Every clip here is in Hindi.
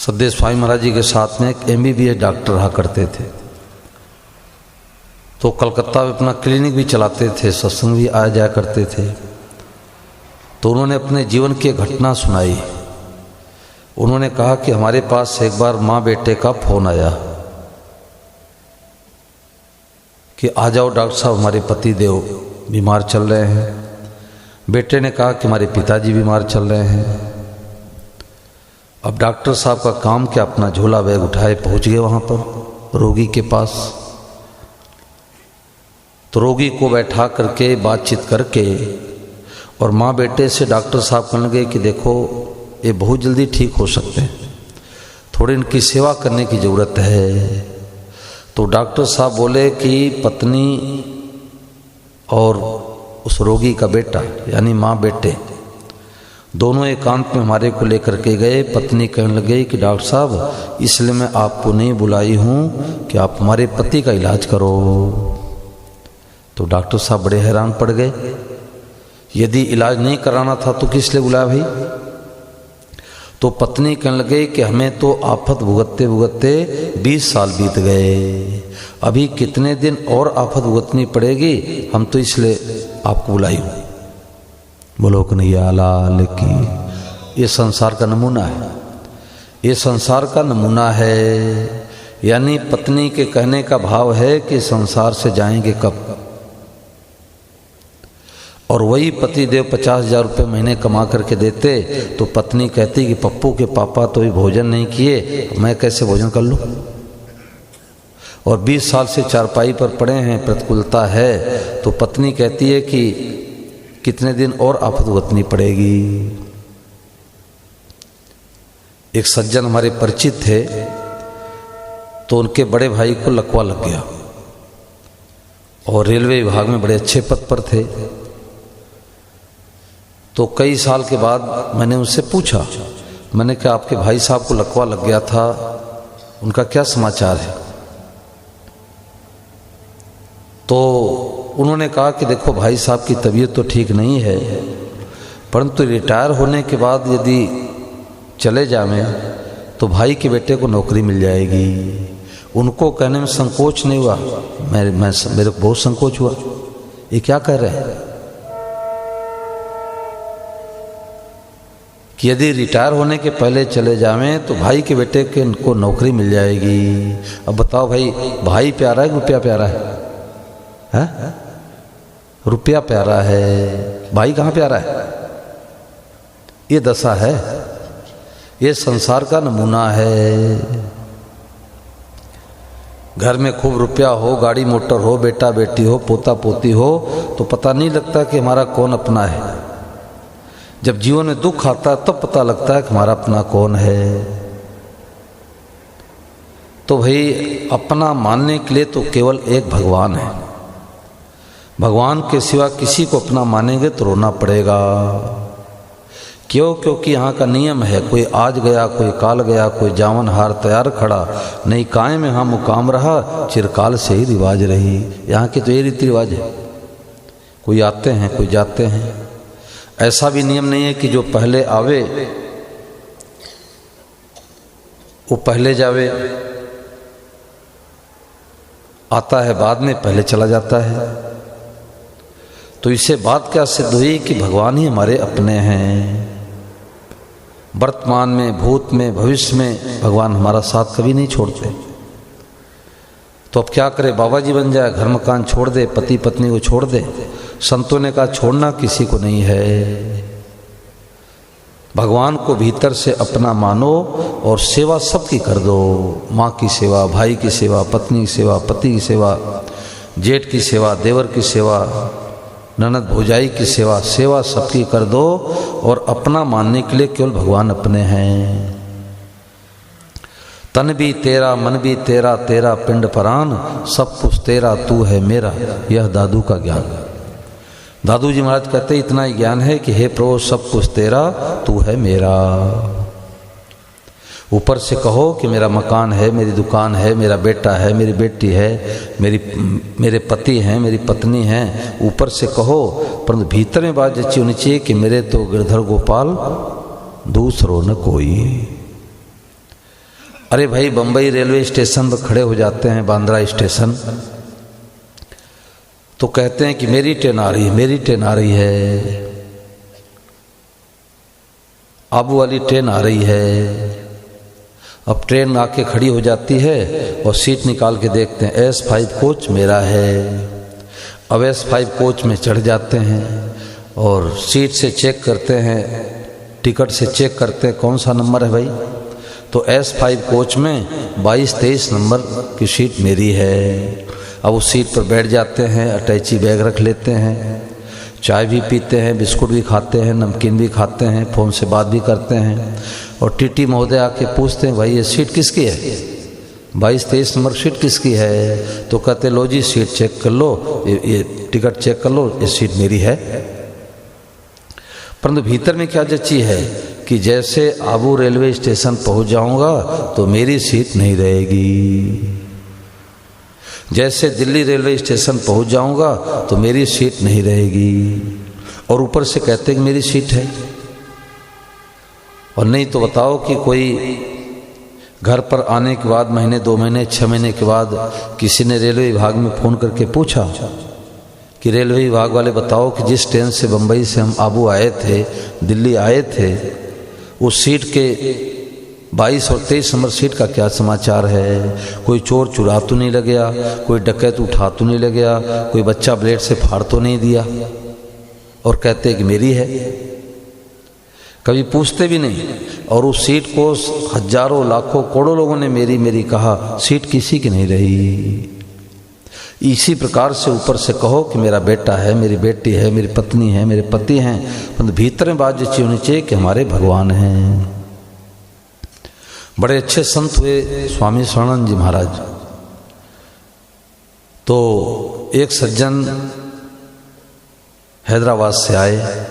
सददेव स्वामी महाराज जी के साथ में एक MBBS डॉक्टर रहा करते थे। तो कलकत्ता में अपना क्लिनिक भी चलाते थे, सत्संग भी आया जाया करते थे। तो उन्होंने अपने जीवन की घटना सुनाई। उन्होंने कहा कि हमारे पास एक बार माँ बेटे का फोन आया कि आ जाओ डॉक्टर साहब, हमारे पति देव बीमार चल रहे हैं। बेटे ने कहा कि हमारे पिताजी बीमार चल रहे हैं। अब डॉक्टर साहब का काम क्या, अपना झोला बैग उठाए पहुंच गए वहाँ पर रोगी के पास। तो रोगी को बैठा करके बातचीत करके और माँ बेटे से डॉक्टर साहब कहने लगे कि देखो ये बहुत जल्दी ठीक हो सकते हैं, थोड़ी इनकी सेवा करने की ज़रूरत है। तो डॉक्टर साहब बोले कि पत्नी और उस रोगी का बेटा यानी माँ बेटे दोनों एकांत में हमारे को लेकर के गए। पत्नी कहने लगे कि डॉक्टर साहब इसलिए मैं आपको नहीं बुलाई हूँ कि आप हमारे पति का इलाज करो। तो डॉक्टर साहब बड़े हैरान पड़ गए, यदि इलाज नहीं कराना था तो किस लिए बुलाया भाई। तो पत्नी कहने लगे कि हमें तो आफत भुगतते भुगतते 20 साल बीत गए, अभी कितने दिन और आफत भुगतनी पड़ेगी, हम तो इसलिए आपको बुलाई हूँ। बोलो कन्हैया लाल की। ये संसार का नमूना है, ये संसार का नमूना है। यानी पत्नी के कहने का भाव है कि संसार से जाएंगे कब। और वही पति देव 50,000 रुपये महीने कमा करके देते तो पत्नी कहती कि पप्पू के पापा तो भी भोजन नहीं किए, मैं कैसे भोजन कर लूँ। और 20 साल से चारपाई पर पड़े हैं, प्रतिकूलता है, तो पत्नी कहती है कि कितने दिन और आफत भुगतनी पड़ेगी। एक सज्जन हमारे परिचित थे, तो उनके बड़े भाई को लकवा लग गया और रेलवे विभाग में बड़े अच्छे पद पर थे। तो कई साल के बाद मैंने उनसे पूछा, मैंने कहा आपके भाई साहब को लकवा लग गया था, उनका क्या समाचार है। तो उन्होंने कहा कि देखो भाई साहब की तबीयत तो ठीक नहीं है, परंतु रिटायर होने के बाद यदि चले जाएं तो भाई के बेटे को नौकरी मिल जाएगी। उनको कहने में संकोच नहीं हुआ, मेरे को बहुत संकोच हुआ, ये क्या कह रहे हैं कि यदि रिटायर होने के पहले चले जावें तो भाई के बेटे के उनको नौकरी मिल जाएगी। अब बताओ भाई, भाई प्यारा है रुपया प्यारा है? रुपया प्यारा है, भाई कहाँ प्यारा है? ये दशा है, ये संसार का नमूना है। घर में खूब रुपया हो, गाड़ी मोटर हो, बेटा बेटी हो, पोता पोती हो, तो पता नहीं लगता कि हमारा कौन अपना है। जब जीवन में दुख आता है तब पता लगता है कि हमारा अपना कौन है। तो भाई अपना मानने के लिए तो केवल एक भगवान है। भगवान के सिवा किसी को अपना मानेंगे तो रोना पड़ेगा। क्यों? क्योंकि यहाँ का नियम है, कोई आज गया कोई काल गया, कोई जावन हार तैयार खड़ा, नहीं कायम में हाँ मुकाम रहा, चिरकाल से ही रिवाज रही। यहाँ के तो ये रीति रिवाज है, कोई आते हैं कोई जाते हैं। ऐसा भी नियम नहीं है कि जो पहले आवे वो पहले जावे, आता है बाद में पहले चला जाता है। तो इससे बात क्या सिद्ध हुई कि भगवान ही हमारे अपने हैं। वर्तमान में, भूत में, भविष्य में भगवान हमारा साथ कभी नहीं छोड़ते। तो अब क्या करे, बाबा जी बन जाए, घर मकान छोड़ दे, पति पत्नी को छोड़ दे। संतों ने कहा छोड़ना किसी को नहीं है। भगवान को भीतर से अपना मानो और सेवा सबकी कर दो। माँ की सेवा, भाई की सेवा, पत्नी की सेवा, पति की सेवा, जेठ की सेवा, देवर की सेवा, ननद भौजाई की सेवा, सेवा सबकी कर दो। और अपना मानने के लिए केवल भगवान अपने हैं। तन भी तेरा, मन भी तेरा, तेरा पिंड परान, सब कुछ तेरा, तू है मेरा, यह दादू का ज्ञान। दादू जी महाराज कहते इतना ही ज्ञान है कि हे प्रभु सब कुछ तेरा, तू है मेरा। ऊपर से कहो कि मेरा मकान है, मेरी दुकान है, मेरा बेटा है, मेरी बेटी है, मेरे पति हैं, मेरी पत्नी हैं, ऊपर से कहो, परंतु भीतर में बात जच्ची होनी चाहिए कि मेरे तो गिरधर गोपाल दूसरो न कोई। अरे भाई, बम्बई रेलवे स्टेशन पर खड़े हो जाते हैं, बांद्रा स्टेशन, तो कहते हैं कि मेरी ट्रेन आ रही है, मेरी ट्रेन आ रही है, आबू वाली ट्रेन आ रही है। अब ट्रेन आके खड़ी हो जाती है और सीट निकाल के देखते हैं, S5 कोच मेरा है। अब S5 कोच में चढ़ जाते हैं और सीट से चेक करते हैं, टिकट से चेक करते हैं कौन सा नंबर है भाई, तो S5 कोच में 22-23 नंबर की सीट मेरी है। अब उस सीट पर बैठ जाते हैं, अटैची बैग रख लेते हैं, चाय भी पीते हैं, बिस्कुट भी खाते हैं, नमकीन भी खाते हैं, फ़ोन से बात भी करते हैं। और टीटी महोदय आके पूछते हैं, भाई ये सीट किसकी है, 22-23 नंबर सीट किसकी है? तो कहते लो जी सीट चेक कर लो, ये टिकट चेक कर लो, ये सीट मेरी है। परंतु भीतर में क्या जची है कि जैसे आबू रेलवे स्टेशन पहुंच जाऊंगा तो मेरी सीट नहीं रहेगी, जैसे दिल्ली रेलवे स्टेशन पहुंच जाऊंगा तो मेरी सीट नहीं रहेगी। और ऊपर से कहते हैं कि मेरी सीट है। और नहीं तो बताओ कि कोई घर पर आने के बाद महीने, 2 महीने, 6 महीने के बाद किसी ने रेलवे विभाग में फ़ोन करके पूछा कि रेलवे विभाग वाले बताओ कि जिस ट्रेन से बम्बई से हम आबू आए थे, दिल्ली आए थे, उस सीट के 22 और 23 नंबर सीट का क्या समाचार है? कोई चोर चुरा तो नहीं लग गया, कोई डकैत उठा तो नहीं लग गया, कोई बच्चा ब्लेड से फाड़ तो नहीं दिया? और कहते हैं कि मेरी है, कभी पूछते भी नहीं। और उस सीट को हजारों, लाखों, करोड़ों लोगों ने मेरी मेरी कहा, सीट किसी की नहीं रही। इसी प्रकार से ऊपर से कहो कि मेरा बेटा है, मेरी बेटी है, मेरी पत्नी है, मेरे पति हैं, परंतु भीतर में बात जची होनी चाहिए कि हमारे भगवान हैं। बड़े अच्छे संत हुए स्वामी शरणानंद जी महाराज। तो एक सज्जन हैदराबाद से आए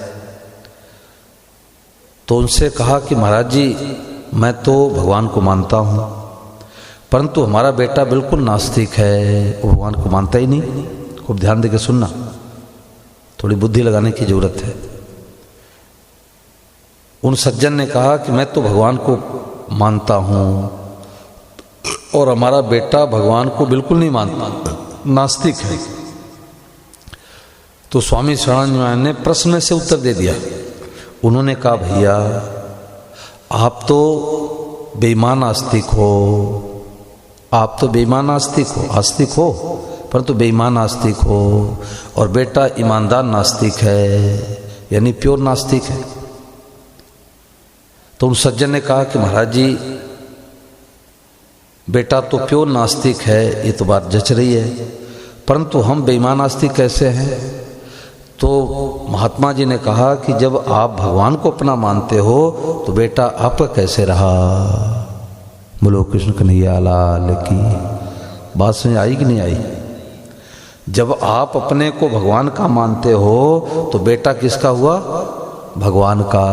तो उनसे कहा कि महाराज जी, मैं तो भगवान को मानता हूँ, परंतु हमारा बेटा बिल्कुल नास्तिक है, वो भगवान को मानता ही नहीं। खूब ध्यान देकर सुनना, थोड़ी बुद्धि लगाने की जरूरत है। उन सज्जन ने कहा कि मैं तो भगवान को मानता हूँ और हमारा बेटा भगवान को बिल्कुल नहीं मानता, नास्तिक है। तो स्वामी शरणानंद ने प्रश्न में से उत्तर दे दिया। उन्होंने कहा, भैया आप तो बेईमान आस्तिक हो, आप तो बेईमान आस्तिक हो, आस्तिक हो परंतु बेईमान आस्तिक हो, और बेटा ईमानदार नास्तिक है, यानी प्योर नास्तिक है। तो उन सज्जन ने कहा कि महाराज जी, बेटा तो प्योर नास्तिक है, ये तो बात जच रही है, परंतु हम बेईमान नास्तिक कैसे हैं? तो महात्मा जी ने कहा कि जब आप भगवान को अपना मानते हो तो बेटा आपका कैसे रहा? बोलो कृष्ण कन्हैया लाल की। बात समझ आई कि नहीं आई? जब आप अपने को भगवान का मानते हो तो बेटा किसका हुआ? भगवान का।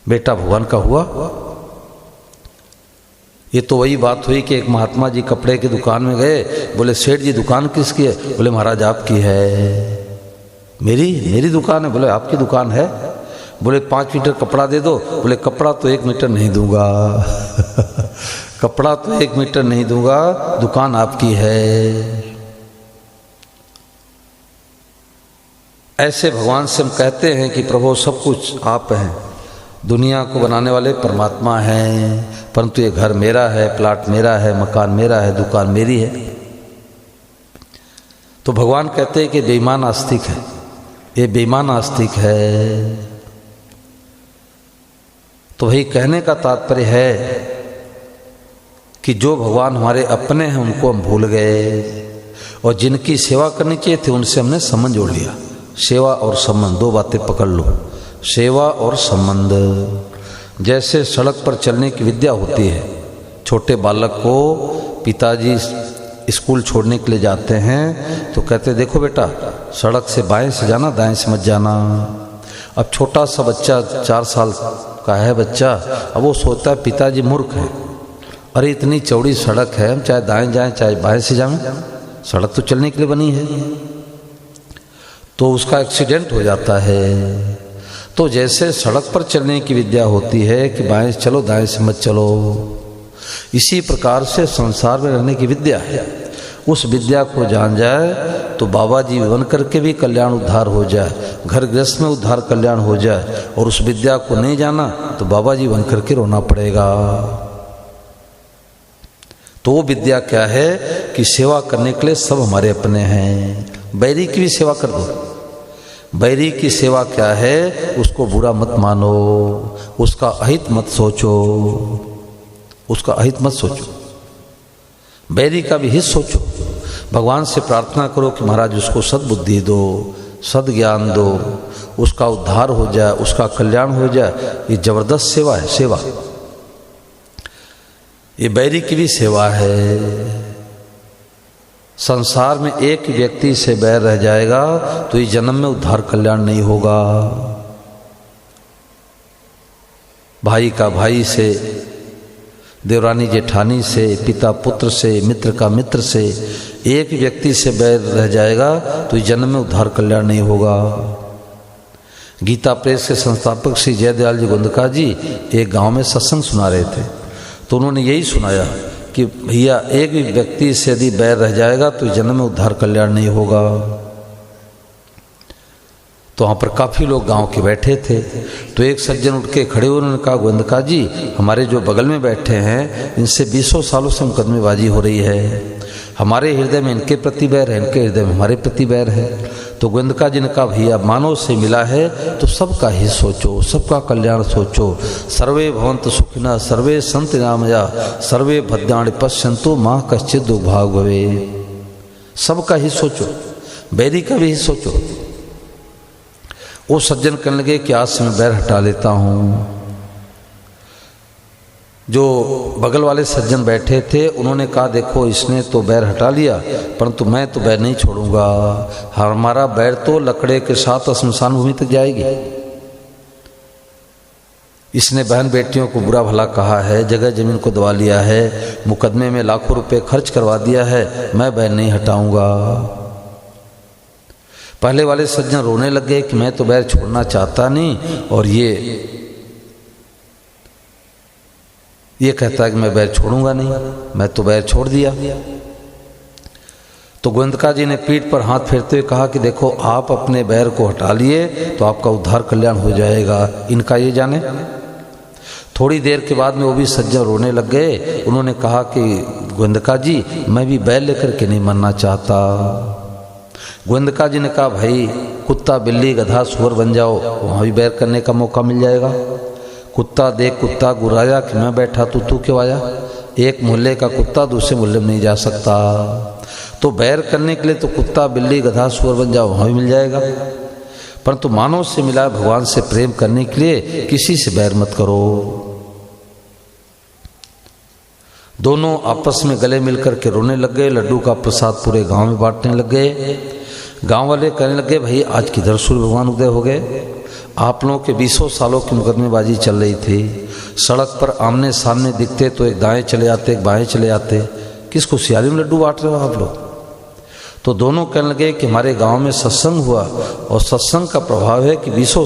बेटा भगवान का हुआ। ये तो वही बात हुई कि एक महात्मा जी कपड़े की दुकान में गए, बोले सेठ जी दुकान किसकी है? बोले महाराज आपकी है। मेरी दुकान है? बोले आपकी दुकान है। बोले 5 मीटर कपड़ा दे दो। बोले कपड़ा तो 1 मीटर नहीं दूंगा कपड़ा तो 1 मीटर नहीं दूंगा, दुकान आपकी है। ऐसे भगवान से हम कहते हैं कि प्रभु सब कुछ आप हैं, दुनिया को बनाने वाले परमात्मा हैं, परंतु ये घर मेरा है, प्लाट मेरा है, मकान मेरा है, दुकान मेरी है। तो भगवान कहते हैं कि बेईमान आस्तिक है, ये बेईमान आस्तिक है। तो वही कहने का तात्पर्य है कि जो भगवान हमारे अपने हैं उनको हम भूल गए, और जिनकी सेवा करनी चाहिए थी उनसे हमने संबंध जोड़ लिया। सेवा और संबंध, 2 बातें पकड़ लो, सेवा और संबंध। जैसे सड़क पर चलने की विद्या होती है, छोटे बालक को पिताजी स्कूल छोड़ने के लिए जाते हैं तो कहते देखो बेटा सड़क से बाएं से जाना, दाएं से मत जाना। अब छोटा सा बच्चा 4 साल का है बच्चा, अब वो सोचता है पिताजी मूर्ख है, अरे इतनी चौड़ी सड़क है, हम चाहे दाएं जाएं चाहे बाएं से जाएं, सड़क तो चलने के लिए बनी है। तो उसका एक्सीडेंट हो जाता है। तो जैसे सड़क पर चलने की विद्या होती है कि बाएं से चलो दाएं से मत चलो, इसी प्रकार से संसार में रहने की विद्या है। उस विद्या को जान जाए तो बाबा जी बन करके भी कल्याण उद्धार हो जाए, घर गृहस्थ में उद्धार कल्याण हो जाए। और उस विद्या को नहीं जाना तो बाबा जी बन करके रोना पड़ेगा। तो वो विद्या क्या है कि सेवा करने के लिए सब हमारे अपने हैं। बैरी की भी सेवा कर दो। बैरी की सेवा क्या है, उसको बुरा मत मानो, उसका अहित मत सोचो, उसका अहित मत सोचो, बैरी का भी हित सोचो। भगवान से प्रार्थना करो कि महाराज उसको सद्बुद्धि दो, सद्ज्ञान दो, उसका उद्धार हो जाए, उसका कल्याण हो जाए। ये जबरदस्त सेवा है। सेवा ये बैरी की भी सेवा है। संसार में एक व्यक्ति से बैर रह जाएगा तो इस जन्म में उद्धार कल्याण नहीं होगा। भाई का भाई से, देवरानी जेठानी से, पिता पुत्र से, मित्र का मित्र से, एक व्यक्ति से बैर रह जाएगा तो इस जन्म में उद्धार कल्याण नहीं होगा। गीता प्रेस के संस्थापक श्री जयदयाल जी गोंदका जी एक गांव में सत्संग सुना रहे थे, तो उन्होंने यही सुनाया कि भैया एक भी व्यक्ति से यदि बैर रह जाएगा तो इस जन्म में उद्धार कल्याण नहीं होगा। तो वहाँ पर काफ़ी लोग गांव के बैठे थे, तो एक सज्जन उठ के खड़े हुए, उन्होंने कहा गोविंदका जी हमारे जो बगल में बैठे हैं इनसे 20 सालों से मुकदमेबाजी हो रही है, हमारे हृदय में इनके प्रति बैर है, इनके हृदय में हमारे प्रति बैर है। तो गोविंदका जी ने कहा भैया मानव से मिला है तो सबका ही सोचो, सबका कल्याण सोचो। सर्वे भवन्तु सुखिनः, सर्वे सन्तु निरामयाः, सर्वे भद्राणि पश्यन्तु मा कश्चित् दुर्भाग् भवेत्। सबका ही सोचो, बैरी का भी ही सोचो। वो सज्जन कहने लगे कि आज से मैं बैर हटा लेता हूँ। जो बगल वाले सज्जन बैठे थे उन्होंने कहा देखो इसने तो बैर हटा लिया परंतु मैं तो बैर नहीं छोड़ूंगा, हमारा बैर तो लकड़े के साथ श्मशान भूमि तक जाएगी। इसने बहन बेटियों को बुरा भला कहा है, जगह जमीन को दबा लिया है, मुकदमे में लाखों रुपए खर्च करवा दिया है, मैं बैर नहीं हटाऊंगा। पहले वाले सज्जन रोने लगे कि मैं तो बैर छोड़ना चाहता नहीं, और ये कहता है कि मैं बैर छोड़ूंगा नहीं, मैं तो बैर छोड़ दिया। तो गोविंदका जी ने पीठ पर हाथ फेरते हुए कहा कि देखो आप अपने बैर को हटा लिए तो आपका उद्धार कल्याण हो जाएगा, इनका ये जाने। थोड़ी देर के बाद में वो भी सज्जन रोने लग गए। उन्होंने कहा कि गोविंदका जी मैं भी बैर लेकर के नहीं मरना चाहता। गोविंदका जी ने कहा भाई कुत्ता बिल्ली गधा सुअर बन जाओ, वहाँ भी बैर करने का मौका मिल जाएगा। कुत्ता देख कुत्ता गुर्राया कि मैं बैठा तू क्यों आया। एक मोहल्ले का कुत्ता दूसरे मोहल्ले में नहीं जा सकता, तो बैर करने के लिए तो कुत्ता बिल्ली गधा सुअर बन जाओ, वहाँ भी मिल जाएगा। परंतु मानव से मिला भगवान से प्रेम करने के लिए किसी से बैर मत करो। दोनों आपस में गले मिलकर के रोने लग गए। लड्डू का प्रसाद पूरे गांव में बांटने लग गए। गांव वाले कहने लगे भाई आज किधर सूर्य भगवान उदय हो गए। आप लोगों के 20 सालों की मुकदमेबाजी चल रही थी, सड़क पर आमने सामने दिखते तो एक दाएं चले आते एक बाएं चले आते, किस खुशहाली में लड्डू बांट रहे हो आप लोग। तो दोनों कहने लगे कि हमारे गांव में सत्संग हुआ और सत्संग का प्रभाव है कि 20